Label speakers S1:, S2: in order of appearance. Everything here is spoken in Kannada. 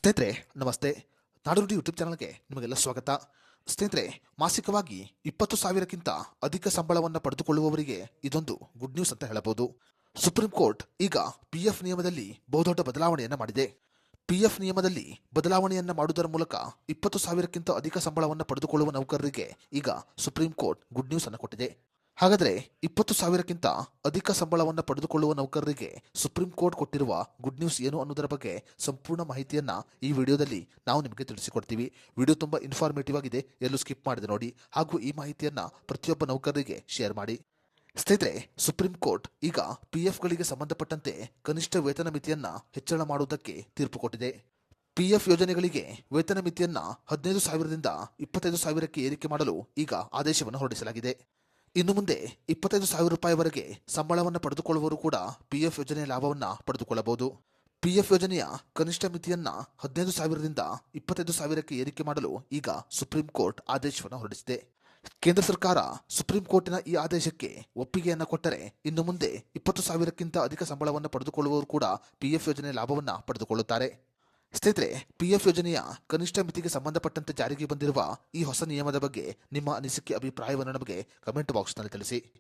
S1: ಸ್ನೇಹಿತರೆ ನಮಸ್ತೆ. ನಾಡುನುಡಿ ಯೂಟ್ಯೂಬ್ ಚಾನಲ್ಗೆ ನಿಮಗೆಲ್ಲ ಸ್ವಾಗತ. ಸ್ನೇಹಿತರೆ, ಮಾಸಿಕವಾಗಿ 20,000ಕ್ಕಿಂತ ಅಧಿಕ ಸಂಬಳವನ್ನು ಪಡೆದುಕೊಳ್ಳುವವರಿಗೆ ಇದೊಂದು ಗುಡ್ ನ್ಯೂಸ್ ಅಂತ ಹೇಳಬಹುದು. ಸುಪ್ರೀಂ ಕೋರ್ಟ್ ಈಗ ಪಿಎಫ್ ನಿಯಮದಲ್ಲಿ ಬಹುದೊಡ್ಡ ಬದಲಾವಣೆಯನ್ನು ಮಾಡಿದೆ. ಪಿಎಫ್ ನಿಯಮದಲ್ಲಿ ಬದಲಾವಣೆಯನ್ನು ಮಾಡುವುದರ ಮೂಲಕ 20,000ಕ್ಕಿಂತ ಅಧಿಕ ಸಂಬಳವನ್ನು ಪಡೆದುಕೊಳ್ಳುವ ನೌಕರರಿಗೆ ಈಗ ಸುಪ್ರೀಂ ಕೋರ್ಟ್ ಗುಡ್ ನ್ಯೂಸ್ ಅನ್ನು ಕೊಟ್ಟಿದೆ. ಹಾಗಾದರೆ 20,000ಕ್ಕಿಂತ ಅಧಿಕ ಸಂಬಳವನ್ನು ಪಡೆದುಕೊಳ್ಳುವ ನೌಕರರಿಗೆ ಸುಪ್ರೀಂ ಕೋರ್ಟ್ ಕೊಟ್ಟಿರುವ ಗುಡ್ ನ್ಯೂಸ್ ಏನು ಅನ್ನೋದರ ಬಗ್ಗೆ ಸಂಪೂರ್ಣ ಮಾಹಿತಿಯನ್ನ ಈ ವಿಡಿಯೋದಲ್ಲಿ ನಾವು ನಿಮಗೆ ತಿಳಿಸಿಕೊಡ್ತೀವಿ. ವಿಡಿಯೋ ತುಂಬಾ ಇನ್ಫಾರ್ಮೇಟಿವ್ ಆಗಿದೆ, ಎಲ್ಲೂ ಸ್ಕಿಪ್ ಮಾಡದೆ ನೋಡಿ. ಹಾಗೂ ಈ ಮಾಹಿತಿಯನ್ನ ಪ್ರತಿಯೊಬ್ಬ ನೌಕರರಿಗೆ ಶೇರ್ ಮಾಡಿ. ಸ್ನೇಹಿತರೆ, ಸುಪ್ರೀಂ ಕೋರ್ಟ್ ಈಗ ಪಿಎಫ್ಗಳಿಗೆ ಸಂಬಂಧಪಟ್ಟಂತೆ ಕನಿಷ್ಠ ವೇತನ ಮಿತಿಯನ್ನ ಹೆಚ್ಚಳ ಮಾಡುವುದಕ್ಕೆ ತೀರ್ಪು ಕೊಟ್ಟಿದೆ. ಪಿಎಫ್ ಯೋಜನೆಗಳಿಗೆ ವೇತನ ಮಿತಿಯನ್ನ 15,000ದಿಂದ 25,000ಕ್ಕೆ ಏರಿಕೆ ಮಾಡಲು ಈಗ ಆದೇಶವನ್ನು ಹೊರಡಿಸಲಾಗಿದೆ. ಇನ್ನು ಮುಂದೆ 25,000 ರೂಪಾಯಿವರೆಗೆ ಸಂಬಳವನ್ನು ಪಡೆದುಕೊಳ್ಳುವವರು ಕೂಡ ಪಿಎಫ್ ಯೋಜನೆಯ ಲಾಭವನ್ನು ಪಡೆದುಕೊಳ್ಳಬಹುದು. ಪಿಎಫ್ ಯೋಜನೆಯ ಕನಿಷ್ಠ ಮಿತಿಯನ್ನ 15,000ರಿಂದ 25,000ಕ್ಕೆ ಏರಿಕೆ ಮಾಡಲು ಈಗ ಸುಪ್ರೀಂ ಕೋರ್ಟ್ ಆದೇಶವನ್ನು ಹೊರಡಿಸಿದೆ. ಕೇಂದ್ರ ಸರ್ಕಾರ ಸುಪ್ರೀಂ ಕೋರ್ಟಿನ ಈ ಆದೇಶಕ್ಕೆ ಒಪ್ಪಿಗೆಯನ್ನು ಕೊಟ್ಟರೆ ಇನ್ನು ಮುಂದೆ 20,000ಕ್ಕಿಂತ ಅಧಿಕ ಸಂಬಳವನ್ನು ಪಡೆದುಕೊಳ್ಳುವವರು ಕೂಡ ಪಿಎಫ್ ಯೋಜನೆಯ ಲಾಭವನ್ನು ಪಡೆದುಕೊಳ್ಳುತ್ತಾರೆ. ಸ್ನೇಹಿತರೆ, ಪಿಎಫ್ ಯೋಜನೆಯ ಕನಿಷ್ಠ ಮಿತಿಗೆ ಸಂಬಂಧಪಟ್ಟಂತೆ ಜಾರಿಗೆ ಬಂದಿರುವ ಈ ಹೊಸ ನಿಯಮದ ಬಗ್ಗೆ ನಿಮ್ಮ ಅನಿಸಿಕೆ ಅಭಿಪ್ರಾಯವನ್ನು ನಮಗೆ ಕಮೆಂಟ್ ಬಾಕ್ಸ್ನಲ್ಲಿ ತಿಳಿಸಿ.